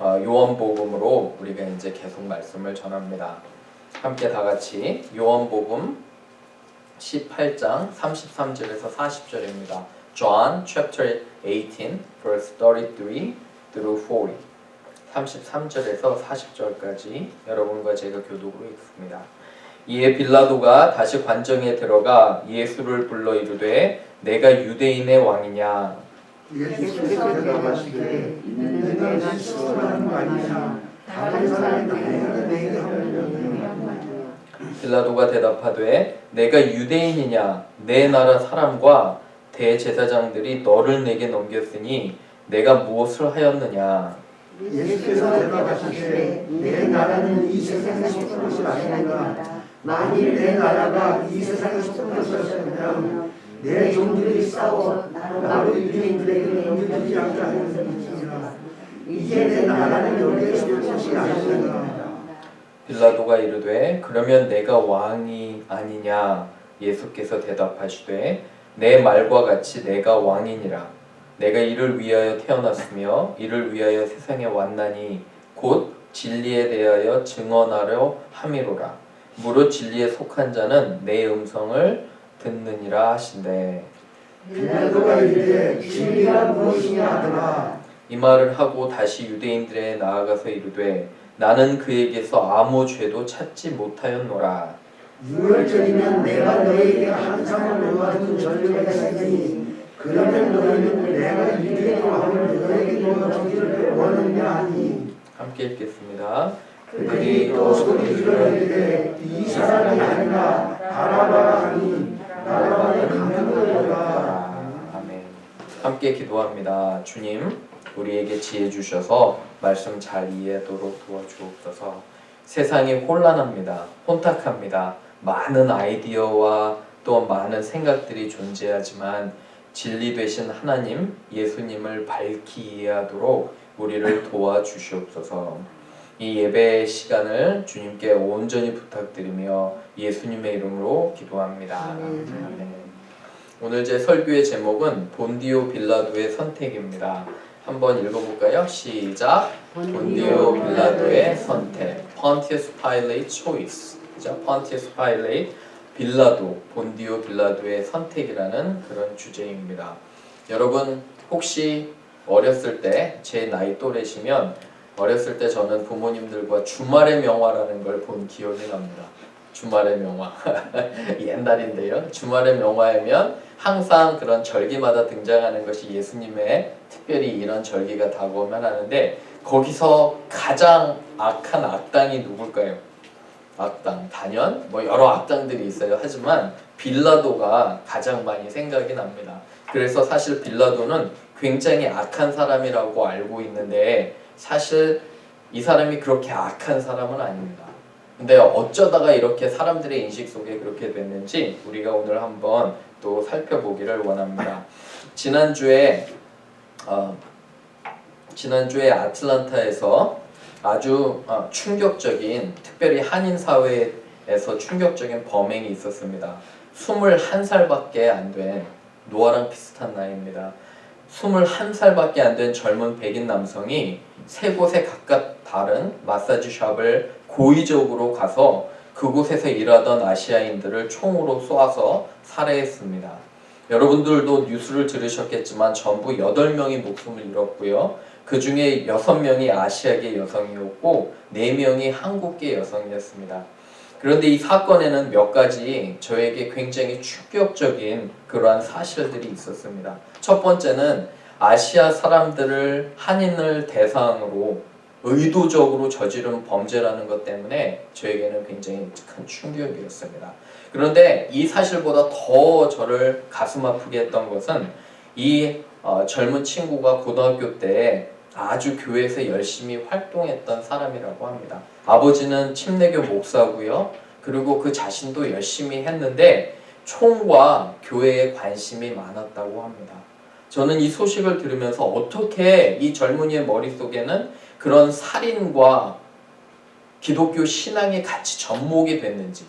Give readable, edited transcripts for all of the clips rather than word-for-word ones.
요한복음으로 우리가 이제 계속 말씀을 전합니다. 함께 다 같이 요한복음 18장 33절에서 40절입니다. John chapter 18 verse 33 through 40. 33절에서 40절까지 여러분과 제가 교독으로 읽습니다. 이에 빌라도가 다시 관정에 들어가 예수를 불러 이르되 내가 유대인의 왕이냐. 예수께서 대답하시되 내가 시험하는 거 아니냐. 다른 사람이 내게 하려는. 빌라도가 대답하되 내가 유대인이냐. 내 나라 사람과 대제사장들이 너를 내게 넘겼으니 내가 무엇을 하였느냐. 예수께서 대답하시되 내 나라는 이 세상에 속한 것이 아니라 만일 내 나라가 이 세상에 속한 것이었으면 내 종들이 싸워 나로 유대인들에게 넘겨주지 않게 하는 것이니라. 이제 내 나라는 여기에 속한 것이 아니라. 빌라도가 이르되 그러면 내가 왕이 아니냐. 예수께서 대답하시되 내 말과 같이 내가 왕이니라. 내가 이를 위하여 태어났으며 이를 위하여 세상에 왔나니 곧 진리에 대하여 증언하려 함이로라. 무릇 진리에 속한 자는 내 음성을 듣느니라 하신대. 빌라도가 이르되 진리가 무엇이냐 하더라. 이 말을 하고 다시 유대인들에 나아가서 이르되 나는 그에게서 아무 죄도 찾지 못하였노라. 유월절이면 내가 너에게 항상 놓아둔 전례가 있으니 그러면 너희는 내가 유대인 왕을 너에게 놓아주기를 원하느냐 하니. 함께 읽겠습니다. 그들이 또 소리 질러 이르되 이 사람이 아니라 바라바라 하니 바라바를 강요하더라. 아멘. 함께 기도합니다. 주님, 우리에게 지혜 주셔서 말씀 잘 이해하도록 도와주옵소서. 세상이 혼란합니다. 혼탁합니다. 많은 아이디어와 또 많은 생각들이 존재하지만 진리 되신 하나님, 예수님을 밝히 이해하도록 우리를 도와주시옵소서. 이 예배 시간을 주님께 온전히 부탁드리며 예수님의 이름으로 기도합니다. 아멘. 오늘 제 설교의 제목은 본디오 빌라도의 선택입니다. 한번 읽어볼까요? 시작. 본디오 빌라도의 선택. Pontius Pilate's choice. Pontius Pilate, 빌라도, 본디오 빌라도의 선택이라는 그런 주제입니다. 여러분 혹시 어렸을 때 제 나이 또래시면 어렸을 때 저는 부모님들과 주말의 명화라는 걸 본 기억이 납니다. 주말의 명화 옛날인데요. 주말의 명화에면 항상 그런 절기마다 등장하는 것이 예수님의 특별히 이런 절기가 다가오면 하는데 거기서 가장 악한 악당이 누굴까요? 악당, 단연 뭐 여러 악당들이 있어요. 하지만 빌라도가 가장 많이 생각이 납니다. 그래서 사실 빌라도는 굉장히 악한 사람이라고 알고 있는데 사실 이 사람이 그렇게 악한 사람은 아닙니다. 근데 어쩌다가 이렇게 사람들의 인식 속에 그렇게 됐는지 우리가 오늘 한번 또 살펴보기를 원합니다. 지난주에 아틀란타에서 아주 충격적인, 특별히 한인 사회에서 충격적인 범행이 있었습니다. 21살밖에 안 된, 노아랑 비슷한 나이입니다. 21살밖에 안 된 젊은 백인 남성이 세 곳에 각각 다른 마사지 샵을 고의적으로 가서 그곳에서 일하던 아시아인들을 총으로 쏘아서 살해했습니다. 여러분들도 뉴스를 들으셨겠지만 전부 8명이 목숨을 잃었고요. 그 중에 6명이 아시아계 여성이었고 4명이 한국계 여성이었습니다. 그런데 이 사건에는 몇 가지 저에게 굉장히 충격적인 그러한 사실들이 있었습니다. 첫 번째는 아시아 사람들을 한인을 대상으로 의도적으로 저지른 범죄라는 것 때문에 저에게는 굉장히 큰 충격이었습니다. 그런데 이 사실보다 더 저를 가슴 아프게 했던 것은 이 젊은 친구가 고등학교 때 아주 교회에서 열심히 활동했던 사람이라고 합니다. 아버지는 침례교 목사고요. 그리고 그 자신도 열심히 했는데 총과 교회에 관심이 많았다고 합니다. 저는 이 소식을 들으면서 어떻게 이 젊은이의 머릿속에는 그런 살인과 기독교 신앙이 같이 접목이 됐는지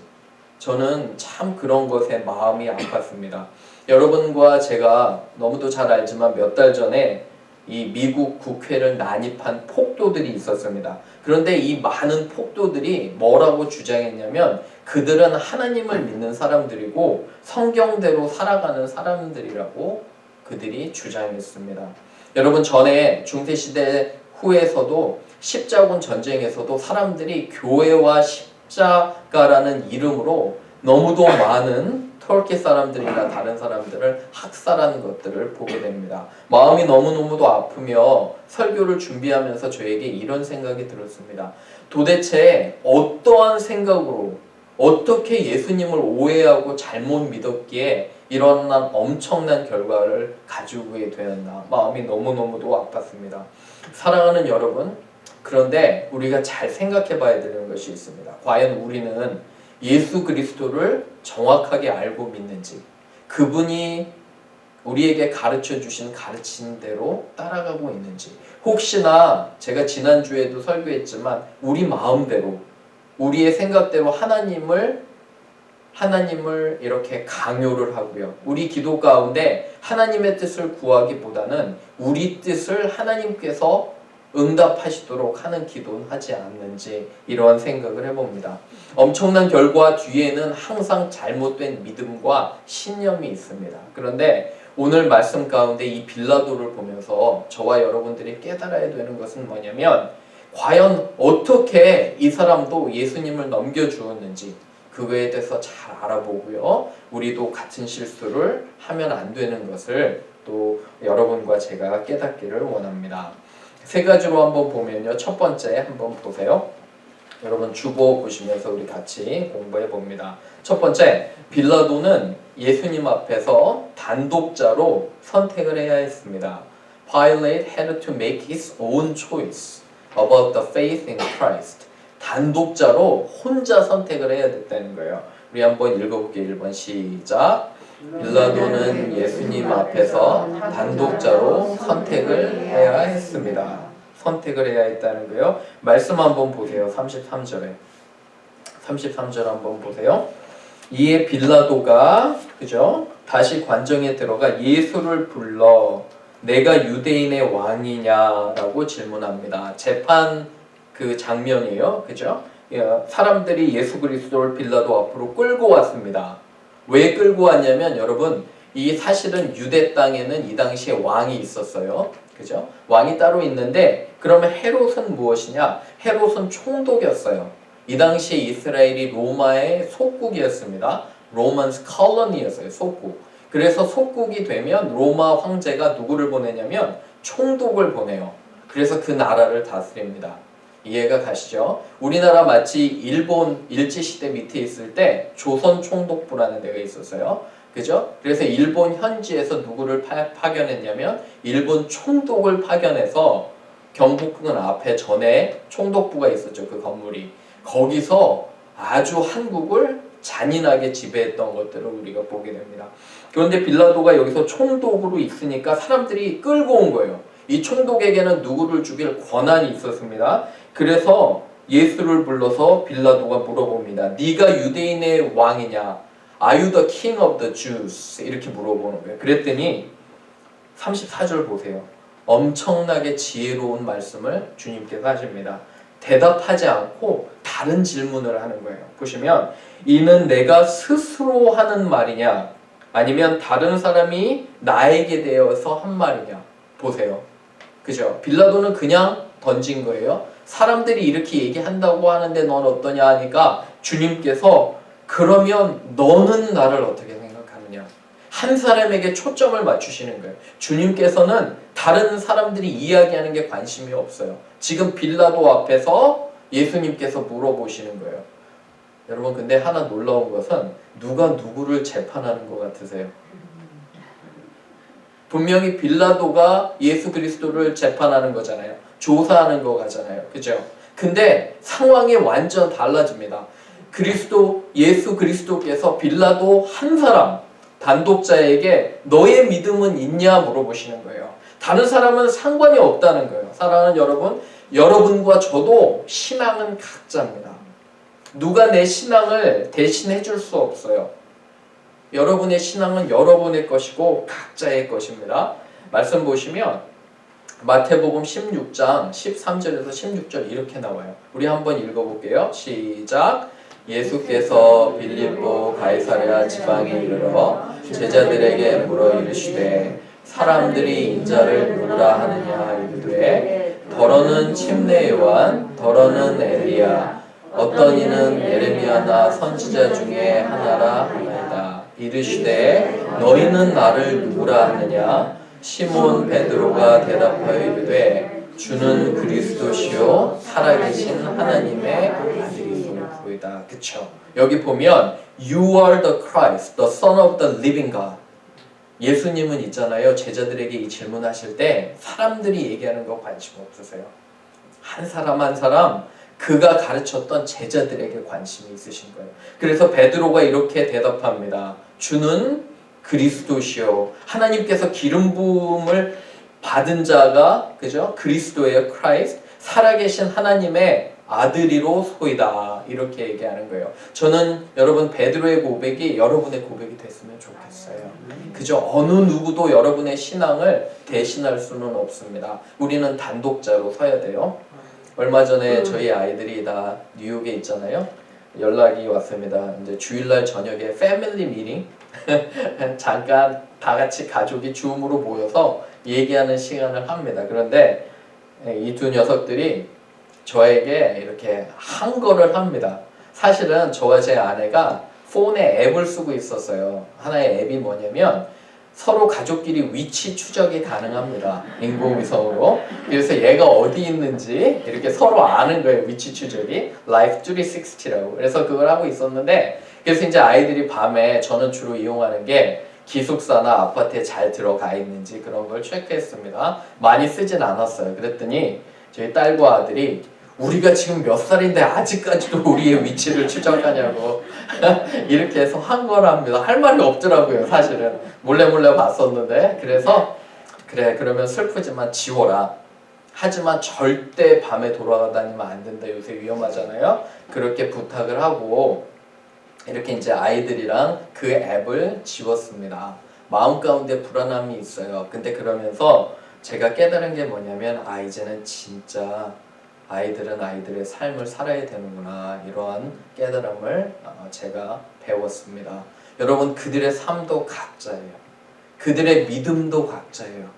저는 참 그런 것에 마음이 아팠습니다. 여러분과 제가 너무도 잘 알지만 몇 달 전에 이 미국 국회를 난입한 폭도들이 있었습니다. 그런데 이 많은 폭도들이 뭐라고 주장했냐면 그들은 하나님을 믿는 사람들이고 성경대로 살아가는 사람들이라고 그들이 주장했습니다. 여러분, 전에 중세시대 후에서도 십자군 전쟁에서도 사람들이 교회와 십자가라는 이름으로 너무도 많은 터키 사람들이나 다른 사람들을 학살하는 것들을 보게 됩니다. 마음이 너무너무도 아프며 설교를 준비하면서 저에게 이런 생각이 들었습니다. 도대체 어떠한 생각으로 어떻게 예수님을 오해하고 잘못 믿었기에 이런 엄청난 결과를 가지고 되었나. 마음이 너무너무도 아팠습니다. 사랑하는 여러분, 그런데 우리가 잘 생각해 봐야 되는 것이 있습니다. 과연 우리는 예수 그리스도를 정확하게 알고 믿는지, 그분이 우리에게 가르쳐 주신 가르침대로 따라가고 있는지, 혹시나 제가 지난주에도 설교했지만 우리 마음대로 우리의 생각대로 하나님을 이렇게 강요를 하고요. 우리 기도 가운데 하나님의 뜻을 구하기보다는 우리 뜻을 하나님께서 응답하시도록 하는 기도는 하지 않는지 이러한 생각을 해봅니다. 엄청난 결과 뒤에는 항상 잘못된 믿음과 신념이 있습니다. 그런데 오늘 말씀 가운데 이 빌라도를 보면서 저와 여러분들이 깨달아야 되는 것은 뭐냐면 과연 어떻게 이 사람도 예수님을 넘겨주었는지 그거에 대해서 잘 알아보고요. 우리도 같은 실수를 하면 안 되는 것을 또 여러분과 제가 깨닫기를 원합니다. 세 가지로 한번 보면요. 첫 번째 한번 보세요. 여러분 주보 보시면서 우리 같이 공부해 봅니다. 첫 번째, 빌라도는 예수님 앞에서 단독자로 선택을 해야 했습니다. Pilate had to make his own choice about the faith in Christ. 단독자로 혼자 선택을 해야 됐다는 거예요. 우리 한번 읽어볼게요. 1번 시작. 빌라도는 예수님 앞에서 단독자로 선택을 해야 했습니다. 선택을 해야 했다는 거예요. 말씀 한번 보세요. 33절에 33절 한번 보세요. 이에 빌라도가 그죠? 다시 관정에 들어가 예수를 불러 내가 유대인의 왕이냐라고 질문합니다. 재판 그 장면이에요. 그죠? 사람들이 예수 그리스도를 빌라도 앞으로 끌고 왔습니다. 왜 끌고 왔냐면 여러분, 이 사실은 유대 땅에는 이 당시에 왕이 있었어요. 그죠? 왕이 따로 있는데 그러면 헤롯은 무엇이냐? 헤롯은 총독이었어요. 이 당시에 이스라엘이 로마의 속국이었습니다. 로먼스 컬러니였어요. 속국. 그래서 속국이 되면 로마 황제가 누구를 보내냐면 총독을 보내요. 그래서 그 나라를 다스립니다. 이해가 가시죠? 우리나라 마치 일본 일제시대 밑에 있을 때 조선 총독부라는 데가 있었어요. 그죠? 그래서 일본 현지에서 누구를 파견했냐면 일본 총독을 파견해서 경복궁은 앞에 전에 총독부가 있었죠. 그 건물이. 거기서 아주 한국을 잔인하게 지배했던 것들을 우리가 보게 됩니다. 그런데 빌라도가 여기서 총독으로 있으니까 사람들이 끌고 온 거예요. 이 총독에게는 누구를 죽일 권한이 있었습니다. 그래서 예수를 불러서 빌라도가 물어봅니다. 네가 유대인의 왕이냐? Are you the king of the Jews? 이렇게 물어보는 거예요. 그랬더니 34절 보세요. 엄청나게 지혜로운 말씀을 주님께서 하십니다. 대답하지 않고 다른 질문을 하는 거예요. 보시면 이는 내가 스스로 하는 말이냐? 아니면 다른 사람이 나에게 대해서 한 말이냐? 보세요. 그죠? 빌라도는 그냥 던진 거예요. 사람들이 이렇게 얘기한다고 하는데 넌 어떠냐 하니까 주님께서 그러면 너는 나를 어떻게 생각하느냐? 한 사람에게 초점을 맞추시는 거예요. 주님께서는 다른 사람들이 이야기하는 게 관심이 없어요. 지금 빌라도 앞에서 예수님께서 물어보시는 거예요. 여러분, 근데 하나 놀라운 것은 누가 누구를 재판하는 것 같으세요? 분명히 빌라도가 예수 그리스도를 재판하는 거잖아요. 조사하는 거 같잖아요. 그죠? 근데 상황이 완전 달라집니다. 예수 그리스도께서 빌라도 한 사람, 단독자에게 너의 믿음은 있냐 물어보시는 거예요. 다른 사람은 상관이 없다는 거예요. 사랑하는 여러분, 여러분과 저도 신앙은 각자입니다. 누가 내 신앙을 대신해 줄 수 없어요. 여러분의 신앙은 여러분의 것이고 각자의 것입니다. 말씀 보시면 마태복음 16장 13절에서 16절 이렇게 나와요. 우리 한번 읽어볼게요. 시작. 예수께서 빌립보 가이사랴 지방에 이르러 제자들에게 물어 이르시되 사람들이 인자를 누구라 하느냐 이르되 더러는 침례 요한 더러는 엘리야 어떤 이는 예레미야나 선지자 중에 하나라 하나이다. 이르시되 너희는 나를 누구라 하느냐 시몬 베드로가 대답하여 이르되 주는 그리스도시요 살아계신 하나님의 아들이소이다. 그쵸? 여기 보면 You are the Christ, the Son of the Living God. 예수님은 있잖아요. 제자들에게 이 질문하실 때 사람들이 얘기하는 거 관심 없으세요. 한 사람 한 사람 그가 가르쳤던 제자들에게 관심이 있으신 거예요. 그래서 베드로가 이렇게 대답합니다. 주는 그리스도시요. 하나님께서 기름 부음을 받은 자가 그죠? 그리스도예요. 크라이스트. 살아계신 하나님의 아들이로소이다. 이렇게 얘기하는 거예요. 저는 여러분 베드로의 고백이 여러분의 고백이 됐으면 좋겠어요. 그죠? 어느 누구도 여러분의 신앙을 대신할 수는 없습니다. 우리는 단독자로 서야 돼요. 얼마 전에 저희 아이들이 다 뉴욕에 있잖아요. 연락이 왔습니다. 이제 주일날 저녁에 패밀리 미팅 잠깐 다 같이 가족이 줌으로 모여서 얘기하는 시간을 합니다. 그런데 이 두 녀석들이 저에게 이렇게 한 거를 합니다. 사실은 저와 제 아내가 폰에 앱을 쓰고 있었어요. 하나의 앱이 뭐냐면 서로 가족끼리 위치 추적이 가능합니다. 인공위성으로. 그래서 얘가 어디 있는지 이렇게 서로 아는 거예요. 위치 추적이. Life 360라고. 그래서 그걸 하고 있었는데 그래서 이제 아이들이 밤에 저는 주로 이용하는 게 기숙사나 아파트에 잘 들어가 있는지 그런 걸 체크했습니다. 많이 쓰진 않았어요. 그랬더니 저희 딸과 아들이 우리가 지금 몇 살인데 아직까지도 우리의 위치를 추적하냐고 이렇게 해서 한 거랍니다. 할 말이 없더라고요. 사실은 몰래 봤었는데 그래서 그래 그러면 슬프지만 지워라. 하지만 절대 밤에 돌아다니면 안 된다. 요새 위험하잖아요. 그렇게 부탁을 하고 이렇게 이제 아이들이랑 그 앱을 지웠습니다. 마음 가운데 불안함이 있어요. 근데 그러면서 제가 깨달은 게 뭐냐면 이제는 진짜 아이들은 아이들의 삶을 살아야 되는구나. 이러한 깨달음을 제가 배웠습니다. 여러분 그들의 삶도 각자예요. 그들의 믿음도 각자예요.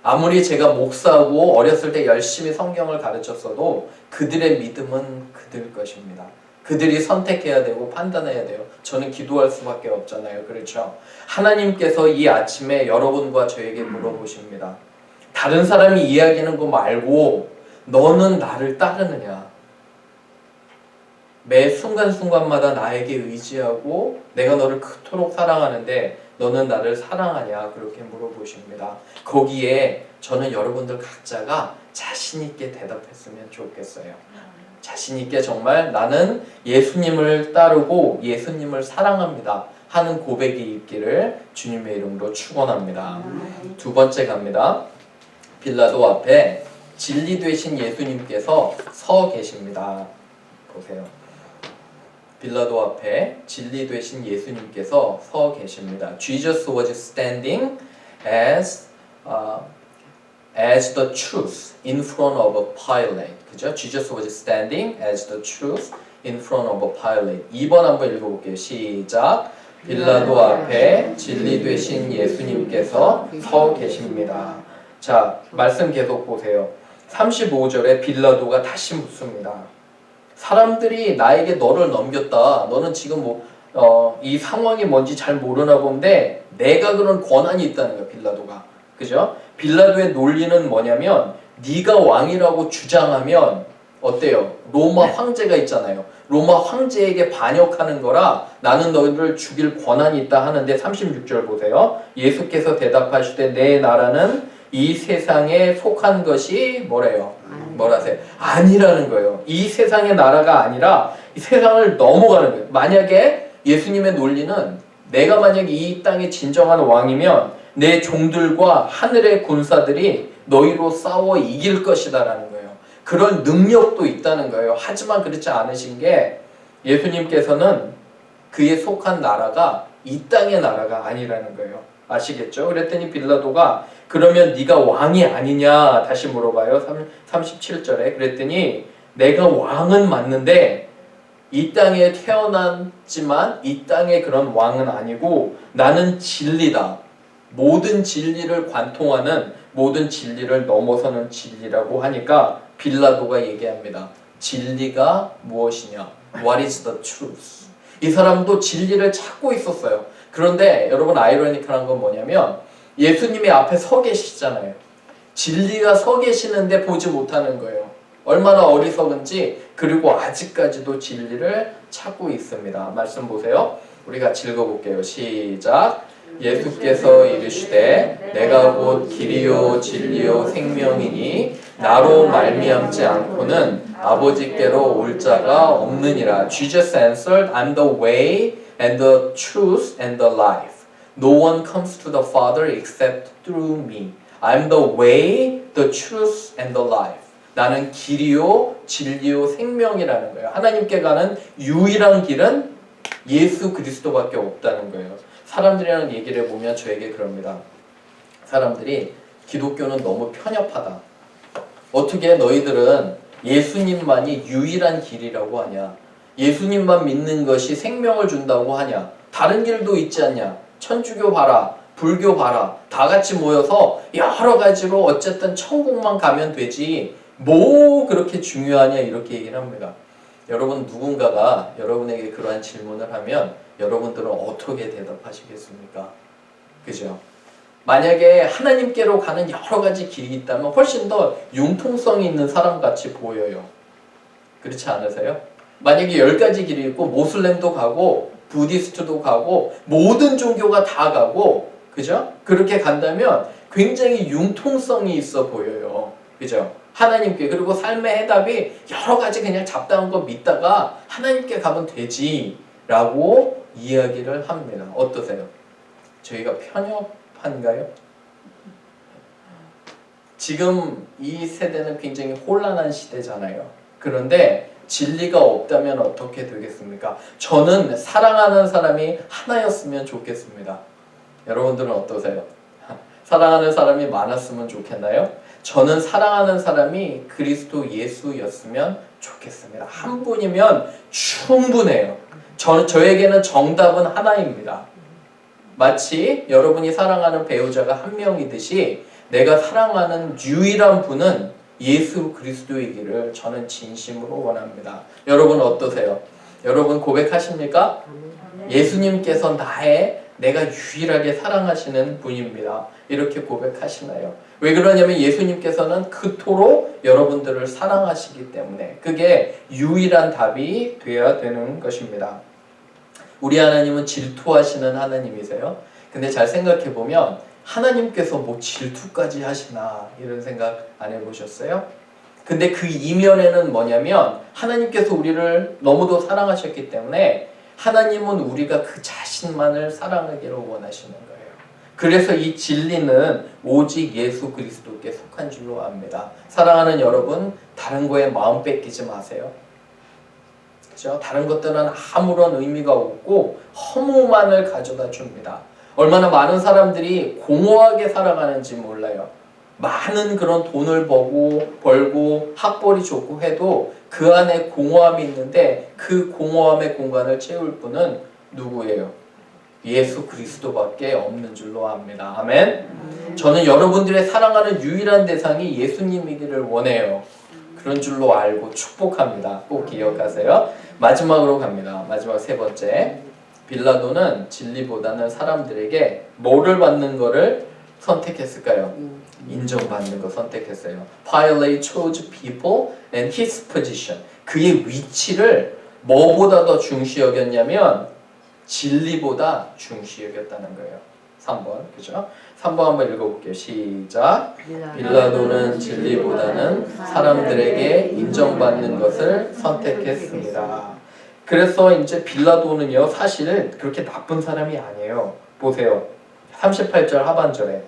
아무리 제가 목사고 어렸을 때 열심히 성경을 가르쳤어도 그들의 믿음은 그들 것입니다. 그들이 선택해야 되고 판단해야 돼요. 저는 기도할 수밖에 없잖아요. 그렇죠? 하나님께서 이 아침에 여러분과 저에게 물어보십니다. 다른 사람이 이야기하는 거 말고 너는 나를 따르느냐? 매 순간순간마다 나에게 의지하고 내가 너를 그토록 사랑하는데 너는 나를 사랑하냐? 그렇게 물어보십니다. 거기에 저는 여러분들 각자가 자신 있게 대답했으면 좋겠어요. 자신 있게 정말 나는 예수님을 따르고 예수님을 사랑합니다 하는 고백이 있기를 주님의 이름으로 축원합니다. 두 번째 갑니다. 빌라도 앞에 진리 되신 예수님께서 서 계십니다. 보세요. 빌라도 앞에 진리 되신 예수님께서 서 계십니다. Jesus was standing as the truth in front of Pilate. 그죠? Jesus was standing as the truth in front of Pilate. 2번 한번 읽어볼게요. 시작. 빌라도 앞에 진리 되신 예수님께서 서 계십니다. 자, 말씀 계속 보세요. 35절에 빌라도가 다시 묻습니다. 사람들이 나에게 너를 넘겼다. 너는 지금 이 상황이 뭔지 잘 모르나 본데 내가 그런 권한이 있다는 거야. 빌라도가. 그죠? 빌라도의 논리는 뭐냐면 네가 왕이라고 주장하면 어때요? 로마 황제가 있잖아요. 로마 황제에게 반역하는 거라 나는 너희를 죽일 권한이 있다 하는데 36절 보세요. 예수께서 대답하시되 내 나라는 이 세상에 속한 것이 뭐래요? 뭐라세요? 아니라는 거예요. 이 세상의 나라가 아니라 이 세상을 넘어가는 거예요. 만약에 예수님의 논리는 내가 만약에 이 땅의 진정한 왕이면 내 종들과 하늘의 군사들이 너희로 싸워 이길 것이다 라는 거예요. 그런 능력도 있다는 거예요. 하지만 그렇지 않으신 게 예수님께서는 그에 속한 나라가 이 땅의 나라가 아니라는 거예요. 아시겠죠? 그랬더니 빌라도가 그러면 네가 왕이 아니냐 다시 물어봐요. 37절에. 그랬더니 내가 왕은 맞는데 이 땅에 태어났지만 이 땅의 그런 왕은 아니고 나는 진리다. 모든 진리를 관통하는, 모든 진리를 넘어서는 진리라고 하니까 빌라도가 얘기합니다. 진리가 무엇이냐? What is the truth? 이 사람도 진리를 찾고 있었어요. 그런데 여러분 아이러니컬한 건 뭐냐면 예수님이 앞에 서 계시잖아요. 진리가 서 계시는데 보지 못하는 거예요. 얼마나 어리석은지. 그리고 아직까지도 진리를 찾고 있습니다. 말씀 보세요. 우리 같이 읽어볼게요. 시작. 예수께서 이르시되 내가 곧 길이요 진리요 생명이니 나로 말미암지 않고는 아버지께로 올 자가 없느니라. Jesus answered, I'm the way and the truth and the life. No one comes to the Father except through me. I'm the way, the truth and the life. 나는 길이요 진리요 생명이라는 거예요. 하나님께 가는 유일한 길은 예수 그리스도밖에 없다는 거예요. 사람들이랑 얘기를 해보면 저에게 그럽니다. 사람들이 기독교는 너무 편협하다. 어떻게 너희들은 예수님만이 유일한 길이라고 하냐? 예수님만 믿는 것이 생명을 준다고 하냐? 다른 길도 있지 않냐? 천주교 봐라, 불교 봐라. 다 같이 모여서 여러 가지로 어쨌든 천국만 가면 되지. 뭐 그렇게 중요하냐? 이렇게 얘기를 합니다. 여러분 누군가가 여러분에게 그러한 질문을 하면 여러분들은 어떻게 대답하시겠습니까? 그죠? 만약에 하나님께로 가는 여러 가지 길이 있다면 훨씬 더 융통성이 있는 사람같이 보여요. 그렇지 않으세요? 만약에 10가지 길이 있고 모슬렘도 가고 부디스트도 가고 모든 종교가 다 가고 그죠? 그렇게 간다면 굉장히 융통성이 있어 보여요. 그죠? 하나님께. 그리고 삶의 해답이 여러 가지 그냥 잡다한 거 믿다가 하나님께 가면 되지 라고 이야기를 합니다. 어떠세요? 저희가 편협한가요? 지금 이 세대는 굉장히 혼란한 시대잖아요. 그런데 진리가 없다면 어떻게 되겠습니까? 저는 사랑하는 사람이 하나였으면 좋겠습니다. 여러분들은 어떠세요? 사랑하는 사람이 많았으면 좋겠나요? 저는 사랑하는 사람이 그리스도 예수였으면 좋겠습니다. 한 분이면 충분해요. 저에게는 정답은 하나입니다. 마치 여러분이 사랑하는 배우자가 한 명이듯이 내가 사랑하는 유일한 분은 예수 그리스도이기를 저는 진심으로 원합니다. 여러분 어떠세요? 여러분 고백하십니까? 예수님께서 내가 유일하게 사랑하시는 분입니다. 이렇게 고백하시나요? 왜 그러냐면 예수님께서는 그토록 여러분들을 사랑하시기 때문에 그게 유일한 답이 되어야 되는 것입니다. 우리 하나님은 질투하시는 하나님이세요. 근데 잘 생각해보면 하나님께서 뭐 질투까지 하시나 이런 생각 안 해보셨어요? 근데 그 이면에는 뭐냐면 하나님께서 우리를 너무도 사랑하셨기 때문에 하나님은 우리가 그 자신만을 사랑하기를 원하시는 거예요. 그래서 이 진리는 오직 예수 그리스도께 속한 줄로 압니다. 사랑하는 여러분, 다른 거에 마음 뺏기지 마세요. 그죠? 다른 것들은 아무런 의미가 없고 허무만을 가져다 줍니다. 얼마나 많은 사람들이 공허하게 살아가는지 몰라요. 많은 그런 돈을 벌고 학벌이 좋고 해도 그 안에 공허함이 있는데 그 공허함의 공간을 채울 분은 누구예요? 예수 그리스도밖에 없는 줄로 압니다. 아멘. 저는 여러분들의 사랑하는 유일한 대상이 예수님이기를 원해요. 그런 줄로 알고 축복합니다. 꼭 기억하세요. 마지막으로 갑니다. 마지막 세 번째. 빌라도는 진리보다는 사람들에게 뭐를 받는 거를 선택했을까요? 인정받는 거 선택했어요. Pilate chose people and his position. 그의 위치를 뭐보다 더 중시 여겼냐면 진리보다 중시 여겼다는 거예요. 3번. 그죠? 3번 한번 읽어볼게요. 시작. 빌라도는 진리보다는 사람들에게 인정받는 것을 선택했습니다. 그래서 이제 빌라도는요, 사실 그렇게 나쁜 사람이 아니에요. 보세요. 38절 하반절에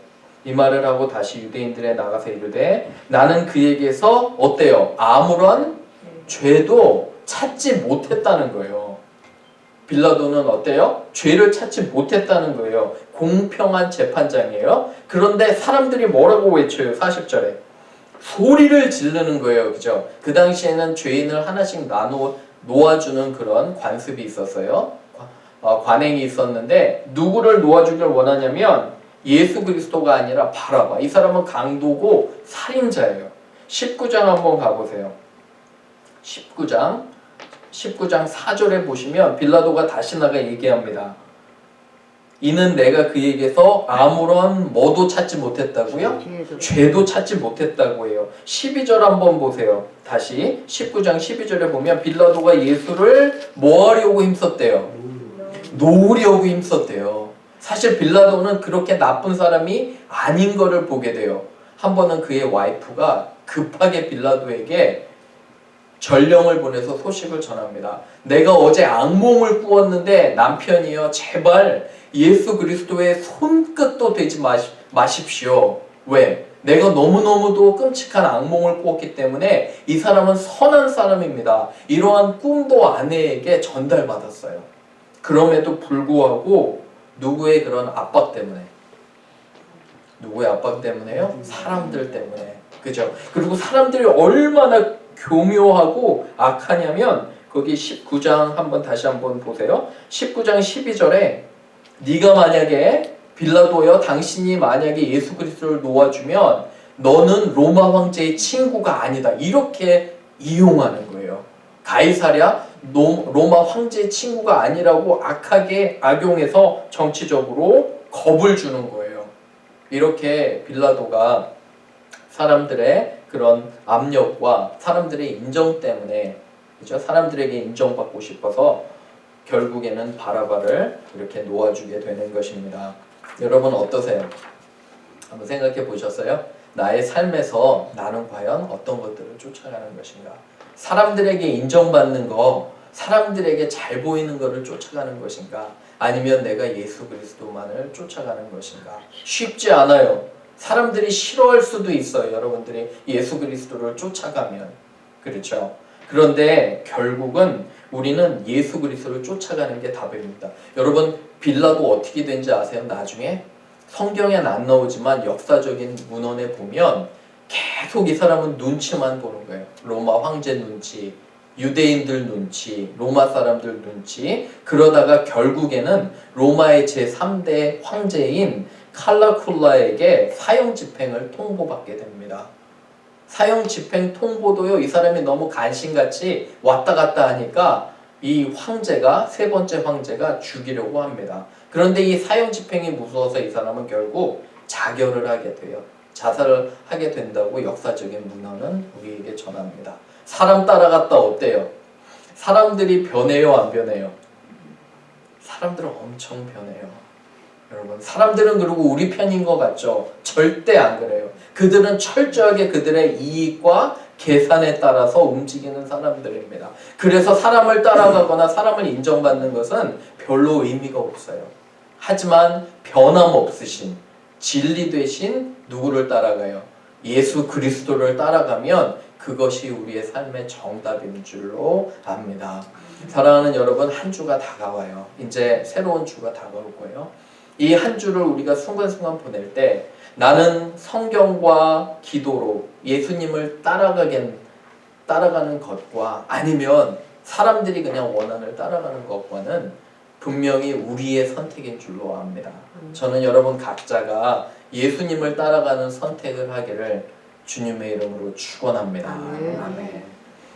이 말을 하고 다시 유대인들에 나가서 이르되 나는 그에게서 어때요? 아무런 죄도 찾지 못했다는 거예요. 빌라도는 어때요? 죄를 찾지 못했다는 거예요. 공평한 재판장이에요. 그런데 사람들이 뭐라고 외쳐요? 40절에 소리를 지르는 거예요. 그죠? 그 당시에는 죄인을 하나씩 놓아주는 그런 관습이 있었어요. 관행이 있었는데 누구를 놓아주길 원하냐면 예수 그리스도가 아니라 바라바. 이 사람은 강도고 살인자예요. 19장 한번 가보세요. 19장 4절에 보시면 빌라도가 다시 나가 얘기합니다. 이는 내가 그에게서 아무런 뭐도 찾지 못했다고요? 죄도 찾지 못했다고 해요. 12절 한번 보세요. 다시 19장 12절에 보면 빌라도가 예수를 뭐 하려고 힘썼대요? 놓으려고 힘썼대요. 사실 빌라도는 그렇게 나쁜 사람이 아닌 거를 보게 돼요. 한 번은 그의 와이프가 급하게 빌라도에게 전령을 보내서 소식을 전합니다. 내가 어제 악몽을 꾸었는데 남편이여 제발 예수 그리스도의 손끝도 되지 마십시오. 왜? 내가 너무너무도 끔찍한 악몽을 꾸었기 때문에 이 사람은 선한 사람입니다. 이러한 꿈도 아내에게 전달받았어요. 그럼에도 불구하고 누구의 그런 압박 때문에, 누구의 압박 때문에요? 사람들 때문에. 그죠? 그리고 사람들이 얼마나 교묘하고 악하냐면 거기 19장 다시 한번 보세요. 19장 12절에 네가 만약에 빌라도여 당신이 만약에 예수 그리스도를 놓아주면 너는 로마 황제의 친구가 아니다. 이렇게 이용하는 거예요. 가이사랴 로마 황제의 친구가 아니라고 악하게 악용해서 정치적으로 겁을 주는 거예요. 이렇게 빌라도가 사람들의 그런 압력과 사람들의 인정 때문에, 그죠? 사람들에게 인정받고 싶어서 결국에는 바라바를 이렇게 놓아주게 되는 것입니다. 여러분 어떠세요? 한번 생각해 보셨어요? 나의 삶에서 나는 과연 어떤 것들을 쫓아가는 것인가? 사람들에게 인정받는 거, 사람들에게 잘 보이는 것을 쫓아가는 것인가? 아니면 내가 예수 그리스도만을 쫓아가는 것인가? 쉽지 않아요. 사람들이 싫어할 수도 있어요. 여러분들이 예수 그리스도를 쫓아가면. 그렇죠? 그런데 결국은 우리는 예수 그리스도를 쫓아가는 게 답입니다. 여러분 빌라도 어떻게 된지 아세요? 나중에 성경에는 안 나오지만 역사적인 문헌에 보면 계속 이 사람은 눈치만 보는 거예요. 로마 황제 눈치, 유대인들 눈치, 로마 사람들 눈치. 그러다가 결국에는 로마의 제3대 황제인 칼라쿨라에게 사형 집행을 통보받게 됩니다. 사형 집행 통보도요, 이 사람이 너무 간신같이 왔다 갔다 하니까 이 황제가, 세 번째 황제가 죽이려고 합니다. 그런데 이 사형 집행이 무서워서 이 사람은 결국 자결을 하게 돼요. 자살을 하게 된다고 역사적인 문헌은 우리에게 전합니다. 사람 따라갔다 어때요? 사람들이 변해요, 안 변해요? 사람들은 엄청 변해요. 여러분, 사람들은 그리고 우리 편인 것 같죠? 절대 안 그래요. 그들은 철저하게 그들의 이익과 계산에 따라서 움직이는 사람들입니다. 그래서 사람을 따라가거나 사람을 인정받는 것은 별로 의미가 없어요. 하지만 변함없으신 진리 되신 누구를 따라가요? 예수 그리스도를 따라가면 그것이 우리의 삶의 정답인 줄로 압니다. 사랑하는 여러분, 한 주가 다가와요. 이제 새로운 주가 다가올 거예요. 이 한 주를 우리가 순간순간 보낼 때 나는 성경과 기도로 예수님을 따라가는 것과 아니면 사람들이 그냥 원한을 따라가는 것과는 분명히 우리의 선택인 줄로 압니다. 저는 여러분 각자가 예수님을 따라가는 선택을 하기를 주님의 이름으로 축원합니다. 아멘.